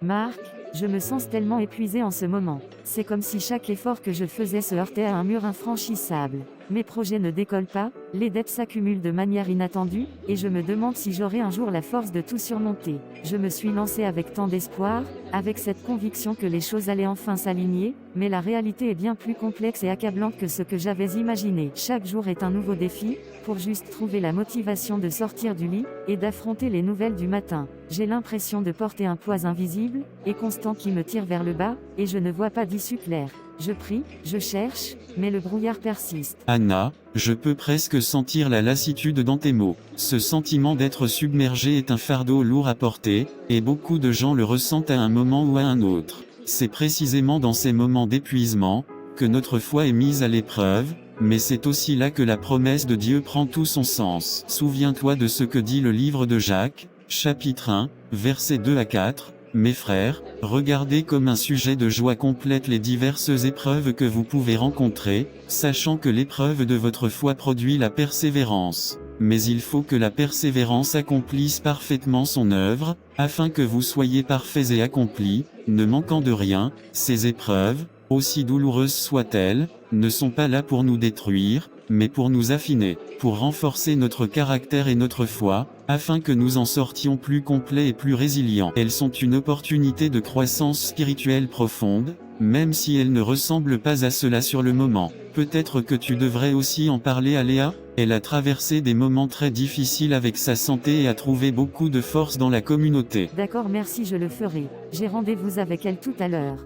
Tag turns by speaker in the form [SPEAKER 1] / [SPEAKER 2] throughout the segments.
[SPEAKER 1] Marc, je me sens tellement épuisé en ce moment. C'est comme si chaque effort que je faisais se heurtait à un mur infranchissable. Mes projets ne décollent pas, les dettes s'accumulent de manière inattendue, et je me demande si j'aurai un jour la force de tout surmonter. Je me suis lancé avec tant d'espoir, avec cette conviction que les choses allaient enfin s'aligner, mais la réalité est bien plus complexe et accablante que ce que j'avais imaginé. Chaque jour est un nouveau défi, pour juste trouver la motivation de sortir du lit, et d'affronter les nouvelles du matin. J'ai l'impression de porter un poids invisible, et constant qui me tire vers le bas, et je ne vois pas d'issue claire. Je prie, je cherche, mais le brouillard persiste.
[SPEAKER 2] Anna, je peux presque sentir la lassitude dans tes mots. Ce sentiment d'être submergé est un fardeau lourd à porter, et beaucoup de gens le ressentent à un moment ou à un autre. C'est précisément dans ces moments d'épuisement, que notre foi est mise à l'épreuve, mais c'est aussi là que la promesse de Dieu prend tout son sens. Souviens-toi de ce que dit le livre de Jacques, chapitre 1, versets 2 à 4. Mes frères, regardez comme un sujet de joie complète les diverses épreuves que vous pouvez rencontrer, sachant que l'épreuve de votre foi produit la persévérance. Mais il faut que la persévérance accomplisse parfaitement son œuvre, afin que vous soyez parfaits et accomplis, ne manquant de rien. Ces épreuves, aussi douloureuses soient-elles, ne sont pas là pour nous détruire, mais pour nous affiner, pour renforcer notre caractère et notre foi, afin que nous en sortions plus complets et plus résilients. Elles sont une opportunité de croissance spirituelle profonde, même si elles ne ressemblent pas à cela sur le moment. Peut-être que tu devrais aussi en parler à Léa. Elle a traversé des moments très difficiles avec sa santé et a trouvé beaucoup de force dans la communauté.
[SPEAKER 1] D'accord, merci, je le ferai. J'ai rendez-vous avec elle tout à l'heure.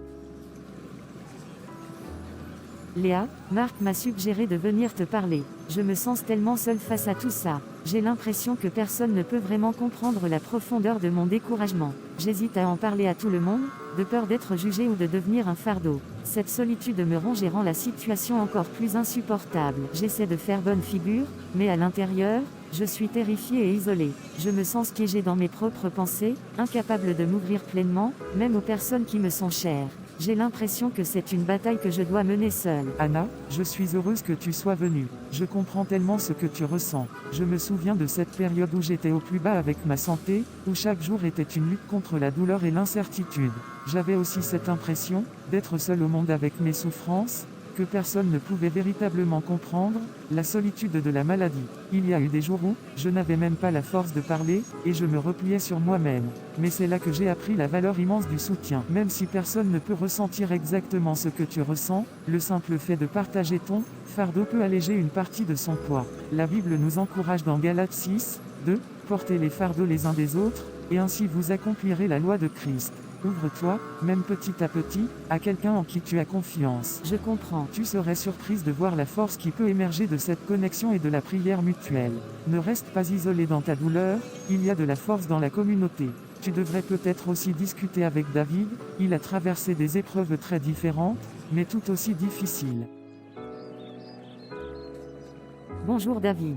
[SPEAKER 1] Léa, Marc m'a suggéré de venir te parler. Je me sens tellement seule face à tout ça. J'ai l'impression que personne ne peut vraiment comprendre la profondeur de mon découragement. J'hésite à en parler à tout le monde, de peur d'être jugée ou de devenir un fardeau. Cette solitude me ronge et rend la situation encore plus insupportable. J'essaie de faire bonne figure, mais à l'intérieur, je suis terrifiée et isolée. Je me sens piégée dans mes propres pensées, incapable de m'ouvrir pleinement, même aux personnes qui me sont chères. J'ai l'impression que c'est une bataille que je dois mener seule.
[SPEAKER 3] Anna, je suis heureuse que tu sois venue. Je comprends tellement ce que tu ressens. Je me souviens de cette période où j'étais au plus bas avec ma santé, où chaque jour était une lutte contre la douleur et l'incertitude. J'avais aussi cette impression, d'être seule au monde avec mes souffrances, que personne ne pouvait véritablement comprendre, la solitude de la maladie. Il y a eu des jours où, je n'avais même pas la force de parler, et je me repliais sur moi-même. Mais c'est là que j'ai appris la valeur immense du soutien. Même si personne ne peut ressentir exactement ce que tu ressens, le simple fait de partager ton fardeau peut alléger une partie de son poids. La Bible nous encourage dans Galates 6, 2, portez les fardeaux les uns des autres, et ainsi vous accomplirez la loi de Christ. Ouvre-toi, même petit à petit, à quelqu'un en qui tu as confiance.
[SPEAKER 1] Je comprends.
[SPEAKER 3] Tu serais surprise de voir la force qui peut émerger de cette connexion et de la prière mutuelle. Ne reste pas isolé dans ta douleur, il y a de la force dans la communauté. Tu devrais peut-être aussi discuter avec David, il a traversé des épreuves très différentes, mais tout aussi difficiles.
[SPEAKER 1] Bonjour David.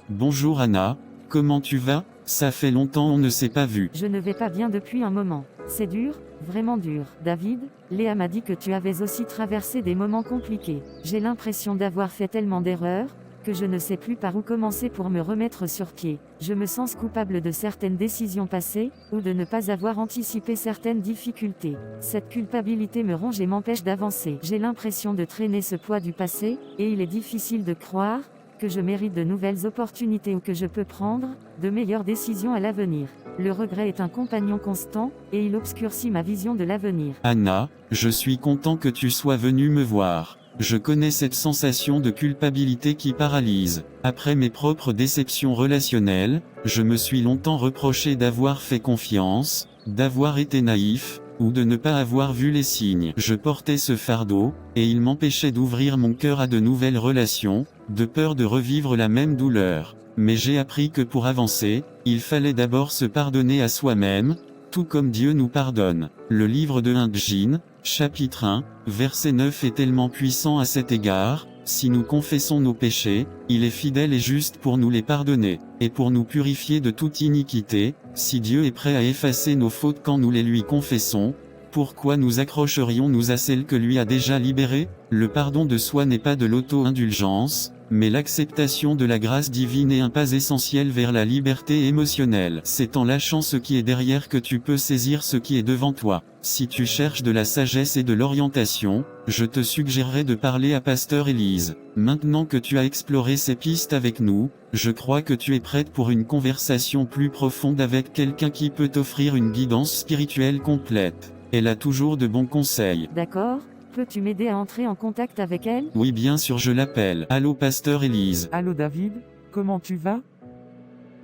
[SPEAKER 2] Bonjour Anna, comment tu vas? Ça fait longtemps on ne s'est pas vu.
[SPEAKER 1] Je ne vais pas bien depuis un moment. C'est dur, vraiment dur. David, Léa m'a dit que tu avais aussi traversé des moments compliqués. J'ai l'impression d'avoir fait tellement d'erreurs, que je ne sais plus par où commencer pour me remettre sur pied. Je me sens coupable de certaines décisions passées, ou de ne pas avoir anticipé certaines difficultés. Cette culpabilité me ronge et m'empêche d'avancer. J'ai l'impression de traîner ce poids du passé, et il est difficile de croire que je mérite de nouvelles opportunités ou que je peux prendre de meilleures décisions à l'avenir. Le regret est un compagnon constant, et il obscurcit ma vision de l'avenir.
[SPEAKER 2] Anna, je suis content que tu sois venue me voir. Je connais cette sensation de culpabilité qui paralyse. Après mes propres déceptions relationnelles, je me suis longtemps reproché d'avoir fait confiance, d'avoir été naïf, ou de ne pas avoir vu les signes. Je portais ce fardeau, et il m'empêchait d'ouvrir mon cœur à de nouvelles relations, de peur de revivre la même douleur. Mais j'ai appris que pour avancer, il fallait d'abord se pardonner à soi-même, tout comme Dieu nous pardonne. Le livre de 1 Jean, chapitre 1, verset 9 est tellement puissant à cet égard. Si nous confessons nos péchés, il est fidèle et juste pour nous les pardonner, et pour nous purifier de toute iniquité. Si Dieu est prêt à effacer nos fautes quand nous les lui confessons, pourquoi nous accrocherions-nous à celles que lui a déjà libérées? Le pardon de soi n'est pas de l'auto-indulgence, Mais l'acceptation de la grâce divine est un pas essentiel vers la liberté émotionnelle. C'est en lâchant ce qui est derrière que tu peux saisir ce qui est devant toi. Si tu cherches de la sagesse et de l'orientation, je te suggérerais de parler à Pasteur Élise. Maintenant que tu as exploré ces pistes avec nous, je crois que tu es prête pour une conversation plus profonde avec quelqu'un qui peut t'offrir une guidance spirituelle complète. Elle a toujours de bons conseils.
[SPEAKER 1] D'accord? Peux-tu m'aider à entrer en contact avec elle?
[SPEAKER 2] Oui, bien sûr, je l'appelle. Allô, Pasteur Élise.
[SPEAKER 3] Allô David, comment tu vas?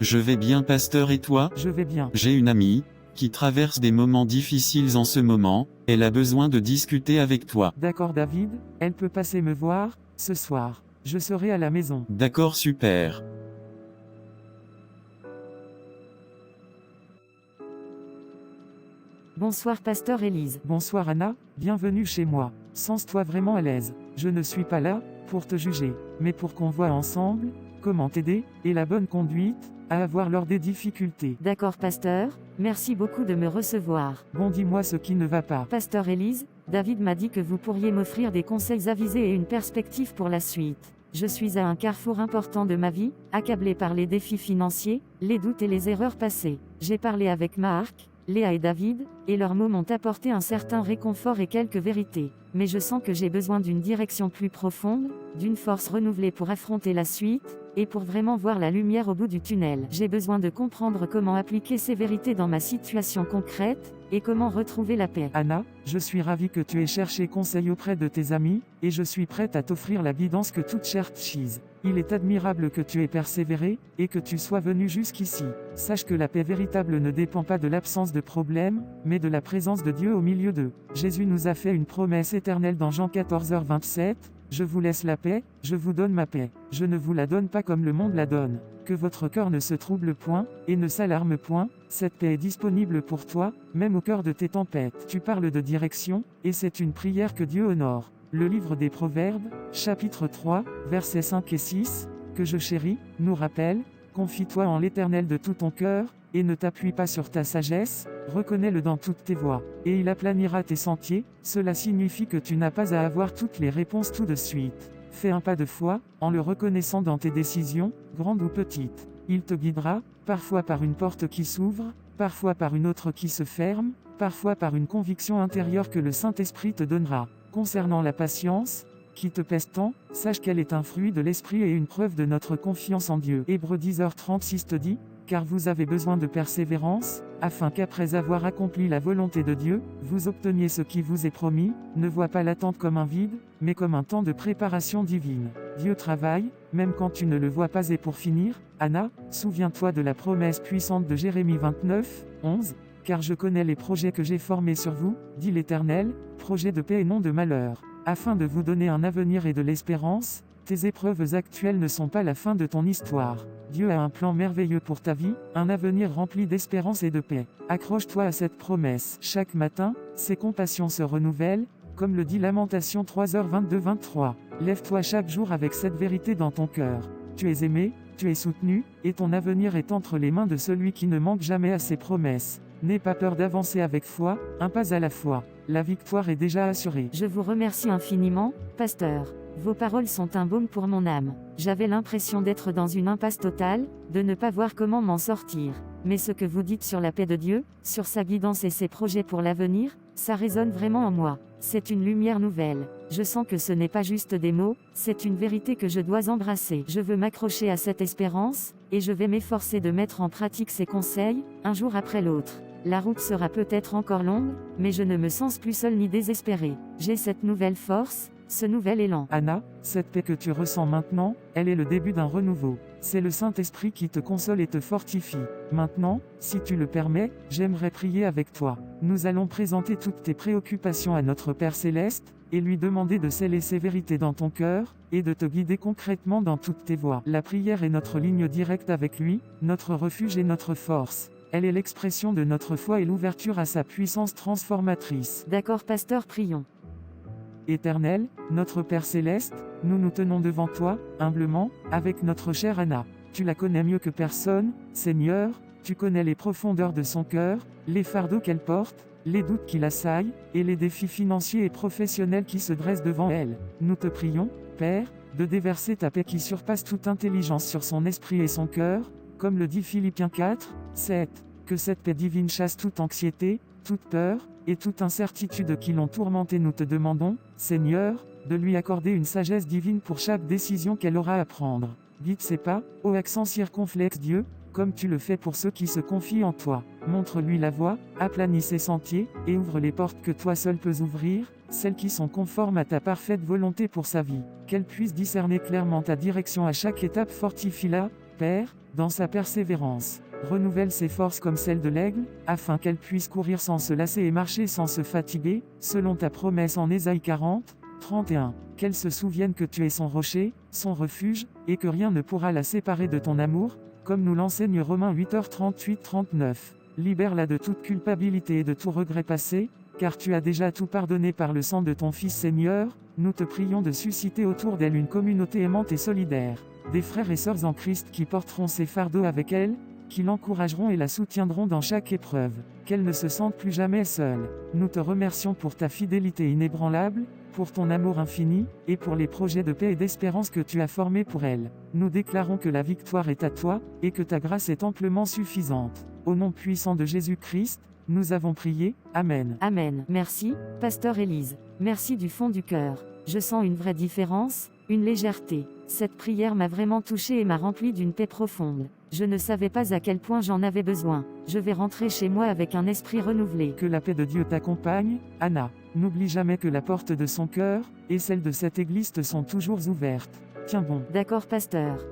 [SPEAKER 2] Je vais bien, Pasteur, et toi?
[SPEAKER 3] Je vais bien.
[SPEAKER 2] J'ai une amie qui traverse des moments difficiles en ce moment. Elle a besoin de discuter avec toi.
[SPEAKER 3] D'accord David, elle peut passer me voir, ce soir. Je serai à la maison.
[SPEAKER 2] D'accord, super.
[SPEAKER 1] Bonsoir Pasteur Élise.
[SPEAKER 3] Bonsoir Anna, bienvenue chez moi. Sens-toi vraiment à l'aise. Je ne suis pas là pour te juger, mais pour qu'on voit ensemble comment t'aider, et la bonne conduite à avoir lors des difficultés.
[SPEAKER 1] D'accord Pasteur, merci beaucoup de me recevoir.
[SPEAKER 3] Bon, dis-moi ce qui ne va pas.
[SPEAKER 1] Pasteur Élise, David m'a dit que vous pourriez m'offrir des conseils avisés et une perspective pour la suite. Je suis à un carrefour important de ma vie, accablé par les défis financiers, les doutes et les erreurs passées. J'ai parlé avec Marc, Léa et David, et leurs mots m'ont apporté un certain réconfort et quelques vérités. Mais je sens que j'ai besoin d'une direction plus profonde, d'une force renouvelée pour affronter la suite, et pour vraiment voir la lumière au bout du tunnel. J'ai besoin de comprendre comment appliquer ces vérités dans ma situation concrète, et comment retrouver la paix.
[SPEAKER 3] Anna, je suis ravie que tu aies cherché conseil auprès de tes amis, et je suis prête à t'offrir la guidance que toute cherche. Il est admirable que tu aies persévéré, et que tu sois venu jusqu'ici. Sache que la paix véritable ne dépend pas de l'absence de problèmes, mais de la présence de Dieu au milieu d'eux. Jésus nous a fait une promesse éternelle dans Jean 14h27, « Je vous laisse la paix, je vous donne ma paix. Je ne vous la donne pas comme le monde la donne. Que votre cœur ne se trouble point, et ne s'alarme point, cette paix est disponible pour toi, même au cœur de tes tempêtes. » Tu parles de direction, et c'est une prière que Dieu honore. Le livre des Proverbes, chapitre 3, versets 5 et 6, que je chéris, nous rappelle, « Confie-toi en l'Éternel de tout ton cœur, et ne t'appuie pas sur ta sagesse, reconnais-le dans toutes tes voies, et il aplanira tes sentiers. » Cela signifie que tu n'as pas à avoir toutes les réponses tout de suite. Fais un pas de foi, en le reconnaissant dans tes décisions, grandes ou petites. Il te guidera, parfois par une porte qui s'ouvre, parfois par une autre qui se ferme, parfois par une conviction intérieure que le Saint-Esprit te donnera. Concernant la patience, qui te pèse tant, sache qu'elle est un fruit de l'Esprit et une preuve de notre confiance en Dieu. Hébreux 10h36 te dit, « Car vous avez besoin de persévérance, afin qu'après avoir accompli la volonté de Dieu, vous obteniez ce qui vous est promis. Ne vois pas l'attente comme un vide, mais comme un temps de préparation divine. Dieu travaille, même quand tu ne le vois pas. » Et pour finir, Anna, souviens-toi de la promesse puissante de Jérémie 29, 11, « Car je connais les projets que j'ai formés sur vous, dit l'Éternel, projets de paix et non de malheur, afin de vous donner un avenir et de l'espérance. » Tes épreuves actuelles ne sont pas la fin de ton histoire. Dieu a un plan merveilleux pour ta vie, un avenir rempli d'espérance et de paix. Accroche-toi à cette promesse. Chaque matin, ses compassions se renouvellent, comme le dit Lamentation 3h22-23. Lève-toi chaque jour avec cette vérité dans ton cœur. Tu es aimé, tu es soutenu, et ton avenir est entre les mains de celui qui ne manque jamais à ses promesses. N'aie pas peur d'avancer avec foi, un pas à la fois. La victoire est déjà assurée.
[SPEAKER 1] Je vous remercie infiniment, Pasteur. Vos paroles sont un baume pour mon âme. J'avais l'impression d'être dans une impasse totale, de ne pas voir comment m'en sortir. Mais ce que vous dites sur la paix de Dieu, sur sa guidance et ses projets pour l'avenir, ça résonne vraiment en moi. C'est une lumière nouvelle. Je sens que ce n'est pas juste des mots, c'est une vérité que je dois embrasser. Je veux m'accrocher à cette espérance, et je vais m'efforcer de mettre en pratique ces conseils, un jour après l'autre. La route sera peut-être encore longue, mais je ne me sens plus seul ni désespéré. J'ai cette nouvelle force, ce nouvel élan.
[SPEAKER 3] Anna, cette paix que tu ressens maintenant, elle est le début d'un renouveau. C'est le Saint-Esprit qui te console et te fortifie. Maintenant, si tu le permets, j'aimerais prier avec toi. Nous allons présenter toutes tes préoccupations à notre Père Céleste, et lui demander de sceller ses vérités dans ton cœur, et de te guider concrètement dans toutes tes voies. La prière est notre ligne directe avec lui, notre refuge et notre force. Elle est l'expression de notre foi et l'ouverture à sa puissance transformatrice.
[SPEAKER 1] D'accord, Pasteur, prions.
[SPEAKER 3] Éternel, notre Père Céleste, nous nous tenons devant toi, humblement, avec notre chère Anna. Tu la connais mieux que personne, Seigneur, tu connais les profondeurs de son cœur, les fardeaux qu'elle porte, les doutes qui l'assaillent, et les défis financiers et professionnels qui se dressent devant elle. Nous te prions, Père, de déverser ta paix qui surpasse toute intelligence sur son esprit et son cœur, comme le dit Philippiens 4, 7. Que cette paix divine chasse toute anxiété, toute peur, et toute incertitude qui l'ont tourmenté. Nous te demandons, Seigneur, de lui accorder une sagesse divine pour chaque décision qu'elle aura à prendre. Guide ses pas, ô accent circonflexe Dieu, comme tu le fais pour ceux qui se confient en toi. Montre-lui la voie, aplanis ses sentiers, et ouvre les portes que toi seul peux ouvrir, celles qui sont conformes à ta parfaite volonté pour sa vie. Qu'elle puisse discerner clairement ta direction à chaque étape. Fortifie-la, Père, dans sa persévérance. Renouvelle ses forces comme celles de l'aigle, afin qu'elle puisse courir sans se lasser et marcher sans se fatiguer, selon ta promesse en Ésaïe 40, 31. Qu'elle se souvienne que tu es son rocher, son refuge, et que rien ne pourra la séparer de ton amour, comme nous l'enseigne Romains 8h38-39. Libère-la de toute culpabilité et de tout regret passé, car tu as déjà tout pardonné par le sang de ton Fils. Seigneur, nous te prions de susciter autour d'elle une communauté aimante et solidaire, des frères et sœurs en Christ qui porteront ses fardeaux avec elle, qui l'encourageront et la soutiendront dans chaque épreuve, qu'elle ne se sente plus jamais seule. Nous te remercions pour ta fidélité inébranlable, pour ton amour infini, et pour les projets de paix et d'espérance que tu as formés pour elle. Nous déclarons que la victoire est à toi, et que ta grâce est amplement suffisante. Au nom puissant de Jésus-Christ, nous avons prié, Amen.
[SPEAKER 1] Amen. Merci, Pasteur Élise. Merci du fond du cœur. Je sens une vraie différence, une légèreté. Cette prière m'a vraiment touchée et m'a rempli d'une paix profonde. Je ne savais pas à quel point j'en avais besoin. Je vais rentrer chez moi avec un esprit renouvelé.
[SPEAKER 3] Que la paix de Dieu t'accompagne, Anna. N'oublie jamais que la porte de son cœur, et celle de cette église te sont toujours ouvertes. Tiens bon.
[SPEAKER 1] D'accord, pasteur.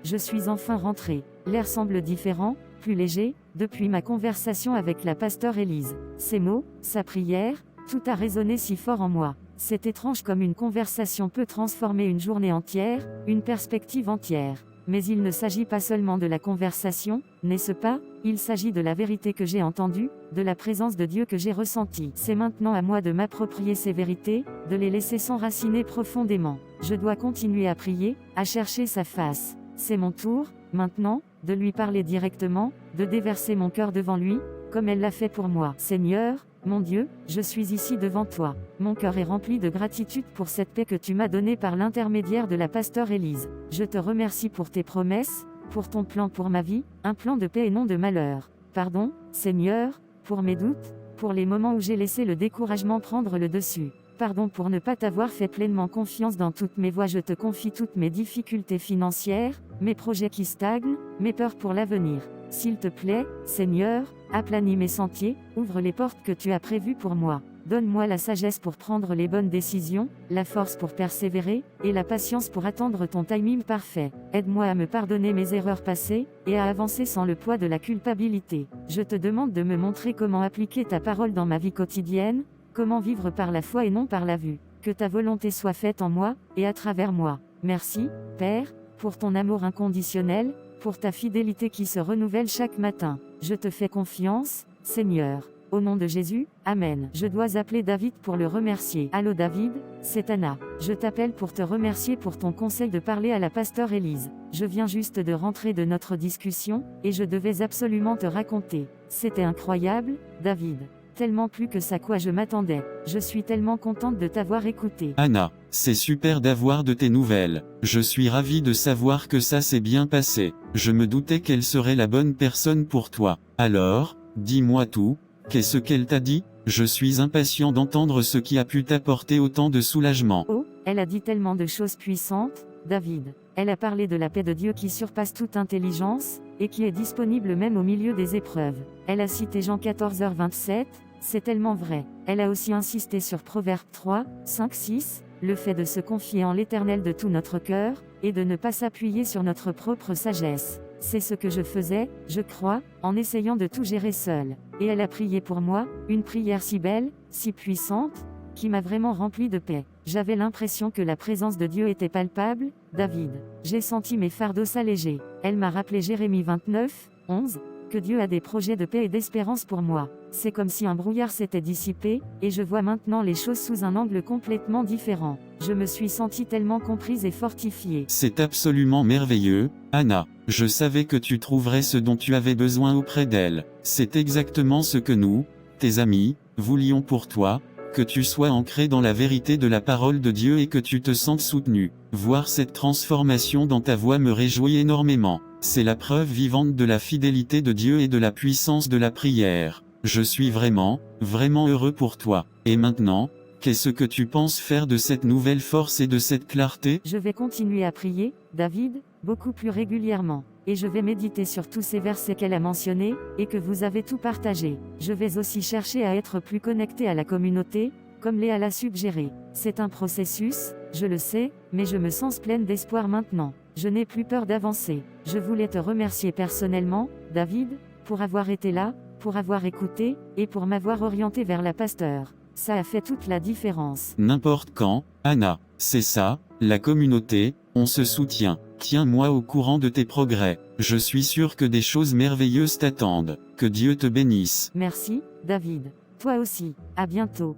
[SPEAKER 1] Je suis enfin rentré. L'air semble différent, plus léger, depuis ma conversation avec la pasteur Élise. Ses mots, sa prière, tout a résonné si fort en moi. C'est étrange comme une conversation peut transformer une journée entière, une perspective entière. Mais il ne s'agit pas seulement de la conversation, n'est-ce pas? Il s'agit de la vérité que j'ai entendue, de la présence de Dieu que j'ai ressentie. C'est maintenant à moi de m'approprier ces vérités, de les laisser s'enraciner profondément. Je dois continuer à prier, à chercher sa face. C'est mon tour, maintenant, de lui parler directement, de déverser mon cœur devant lui, comme elle l'a fait pour moi. Seigneur, mon Dieu, je suis ici devant toi. Mon cœur est rempli de gratitude pour cette paix que tu m'as donnée par l'intermédiaire de la pasteur Élise. Je te remercie pour tes promesses, pour ton plan pour ma vie, un plan de paix et non de malheur. Pardon, Seigneur, pour mes doutes, pour les moments où j'ai laissé le découragement prendre le dessus. Pardon pour ne pas t'avoir fait pleinement confiance dans toutes mes voies. Je te confie toutes mes difficultés financières, mes projets qui stagnent, mes peurs pour l'avenir. S'il te plaît, Seigneur, aplanis mes sentiers, ouvre les portes que tu as prévues pour moi. Donne-moi la sagesse pour prendre les bonnes décisions, la force pour persévérer, et la patience pour attendre ton timing parfait. Aide-moi à me pardonner mes erreurs passées, et à avancer sans le poids de la culpabilité. Je te demande de me montrer comment appliquer ta parole dans ma vie quotidienne, comment vivre par la foi et non par la vue. Que ta volonté soit faite en moi, et à travers moi. Merci, Père, pour ton amour inconditionnel, pour ta fidélité qui se renouvelle chaque matin. Je te fais confiance, Seigneur. Au nom de Jésus, Amen. Je dois appeler David pour le remercier. Allô David, c'est Anna. Je t'appelle pour te remercier pour ton conseil de parler à la pasteur Élise. Je viens juste de rentrer de notre discussion, et je devais absolument te raconter. C'était incroyable, David. Tellement plus que ça quoi je m'attendais. Je suis tellement contente de t'avoir écouté.
[SPEAKER 2] Anna, c'est super d'avoir de tes nouvelles. Je suis ravie de savoir que ça s'est bien passé. Je me doutais qu'elle serait la bonne personne pour toi. Alors, dis-moi tout. Qu'est-ce qu'elle t'a dit? Je suis impatient d'entendre ce qui a pu t'apporter autant de soulagement.
[SPEAKER 1] Oh, elle a dit tellement de choses puissantes, David. Elle a parlé de la paix de Dieu qui surpasse toute intelligence, et qui est disponible même au milieu des épreuves. Elle a cité Jean 14h27, c'est tellement vrai. Elle a aussi insisté sur Proverbe 3, 5, 6, le fait de se confier en l'Éternel de tout notre cœur, et de ne pas s'appuyer sur notre propre sagesse. C'est ce que je faisais, je crois, en essayant de tout gérer seul. Et elle a prié pour moi, une prière si belle, si puissante, qui m'a vraiment rempli de paix. J'avais l'impression que la présence de Dieu était palpable, David. J'ai senti mes fardeaux s'alléger. Elle m'a rappelé Jérémie 29, 11, que Dieu a des projets de paix et d'espérance pour moi. C'est comme si un brouillard s'était dissipé, et je vois maintenant les choses sous un angle complètement différent. Je me suis sentie tellement comprise et fortifiée.
[SPEAKER 2] C'est absolument merveilleux, Anna. Je savais que tu trouverais ce dont tu avais besoin auprès d'elle. C'est exactement ce que nous, tes amis, voulions pour toi. que tu sois ancré dans la vérité de la parole de Dieu et que tu te sentes soutenu. Voir cette transformation dans ta voix me réjouit énormément. C'est la preuve vivante de la fidélité de Dieu et de la puissance de la prière. Je suis vraiment heureux pour toi. Et maintenant, qu'est-ce que tu penses faire de cette nouvelle force et de cette clarté?
[SPEAKER 1] Je vais continuer à prier, David, beaucoup plus régulièrement. Et je vais méditer sur tous ces versets qu'elle a mentionnés, et que vous avez tout partagé. Je vais aussi chercher à être plus connecté à la communauté, comme Léa l'a suggéré. C'est un processus, je le sais, mais je me sens pleine d'espoir maintenant. Je n'ai plus peur d'avancer. Je voulais te remercier personnellement, David, pour avoir été là, pour avoir écouté, et pour m'avoir orienté vers la pasteur. Ça a fait toute la différence.
[SPEAKER 2] N'importe quand, Anna. C'est ça, la communauté, on se soutient. Tiens-moi au courant de tes progrès. Je suis sûr que des choses merveilleuses t'attendent. Que Dieu te bénisse.
[SPEAKER 1] Merci, David. Toi aussi. À bientôt.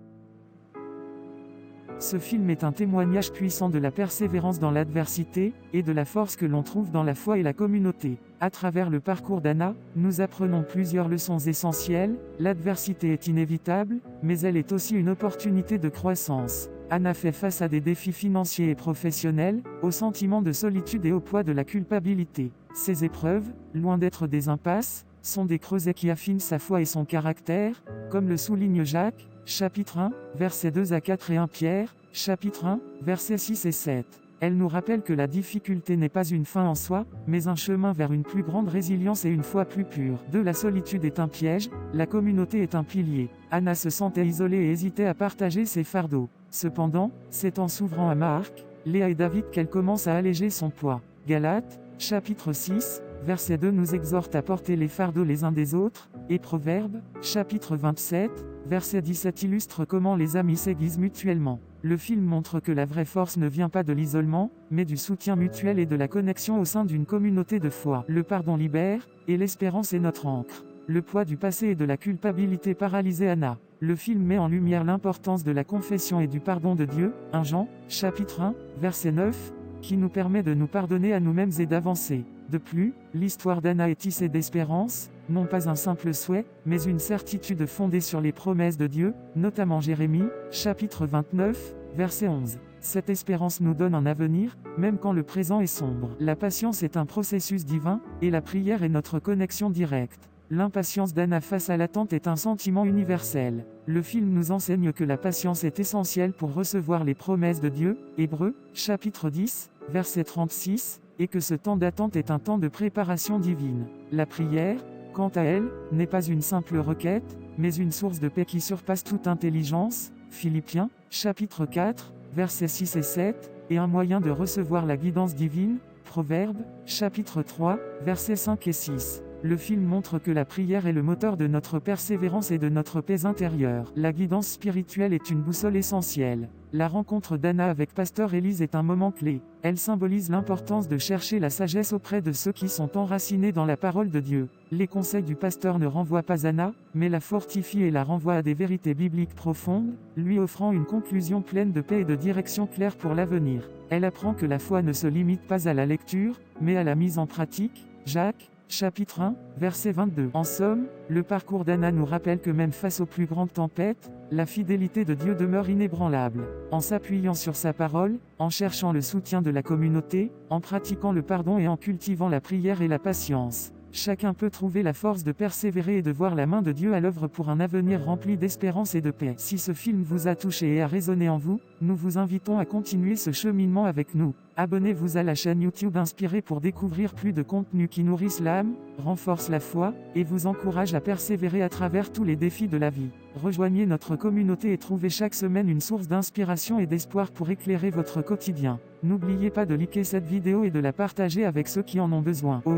[SPEAKER 3] Ce film est un témoignage puissant de la persévérance dans l'adversité, et de la force que l'on trouve dans la foi et la communauté. À travers le parcours d'Anna, nous apprenons plusieurs leçons essentielles. L'adversité est inévitable, mais elle est aussi une opportunité de croissance. Anna fait face à des défis financiers et professionnels, au sentiment de solitude et au poids de la culpabilité. Ces épreuves, loin d'être des impasses, sont des creusets qui affinent sa foi et son caractère, comme le souligne Jacques, chapitre 1, versets 2 à 4 et 1 Pierre, chapitre 1, versets 6 et 7. Elle nous rappelle que la difficulté n'est pas une fin en soi, mais un chemin vers une plus grande résilience et une foi plus pure. La solitude est un piège, la communauté est un pilier. Anna se sentait isolée et hésitait à partager ses fardeaux. Cependant, c'est en s'ouvrant à Marc, Léa et David qu'elle commence à alléger son poids. Galates, chapitre 6, verset 2 nous exhorte à porter les fardeaux les uns des autres, et Proverbes, chapitre 27, verset 17 illustre comment les amis s'aiguisent mutuellement. Le film montre que la vraie force ne vient pas de l'isolement, mais du soutien mutuel et de la connexion au sein d'une communauté de foi. Le pardon libère, et l'espérance est notre ancre. Le poids du passé et de la culpabilité paralysait Anna. Le film met en lumière l'importance de la confession et du pardon de Dieu, 1 Jean, chapitre 1, verset 9, qui nous permet de nous pardonner à nous-mêmes et d'avancer. De plus, l'histoire d'Anna est tissée d'espérance, non pas un simple souhait, mais une certitude fondée sur les promesses de Dieu, notamment Jérémie, chapitre 29, verset 11. Cette espérance nous donne un avenir, même quand le présent est sombre. La patience est un processus divin, et la prière est notre connexion directe. L'impatience d'Anna face à l'attente est un sentiment universel. Le film nous enseigne que la patience est essentielle pour recevoir les promesses de Dieu, Hébreux, chapitre 10, verset 36, et que ce temps d'attente est un temps de préparation divine. La prière, quant à elle, n'est pas une simple requête, mais une source de paix qui surpasse toute intelligence, Philippiens, chapitre 4, versets 6 et 7, et un moyen de recevoir la guidance divine, Proverbes, chapitre 3, versets 5 et 6. Le film montre que la prière est le moteur de notre persévérance et de notre paix intérieure. La guidance spirituelle est une boussole essentielle. La rencontre d'Anna avec Pasteur Élise est un moment clé. Elle symbolise l'importance de chercher la sagesse auprès de ceux qui sont enracinés dans la parole de Dieu. Les conseils du pasteur ne renvoient pas Anna, mais la fortifient et la renvoient à des vérités bibliques profondes, lui offrant une conclusion pleine de paix et de direction claire pour l'avenir. Elle apprend que la foi ne se limite pas à la lecture, mais à la mise en pratique. Jacques, chapitre 1, verset 22. En somme, le parcours d'Anna nous rappelle que même face aux plus grandes tempêtes, la fidélité de Dieu demeure inébranlable. En s'appuyant sur sa parole, en cherchant le soutien de la communauté, en pratiquant le pardon et en cultivant la prière et la patience, chacun peut trouver la force de persévérer et de voir la main de Dieu à l'œuvre pour un avenir rempli d'espérance et de paix. Si ce film vous a touché et a résonné en vous, nous vous invitons à continuer ce cheminement avec nous. Abonnez-vous à la chaîne YouTube Inspiré pour découvrir plus de contenus qui nourrissent l'âme, renforcent la foi, et vous encouragent à persévérer à travers tous les défis de la vie. Rejoignez notre communauté et trouvez chaque semaine une source d'inspiration et d'espoir pour éclairer votre quotidien. N'oubliez pas de liker cette vidéo et de la partager avec ceux qui en ont besoin.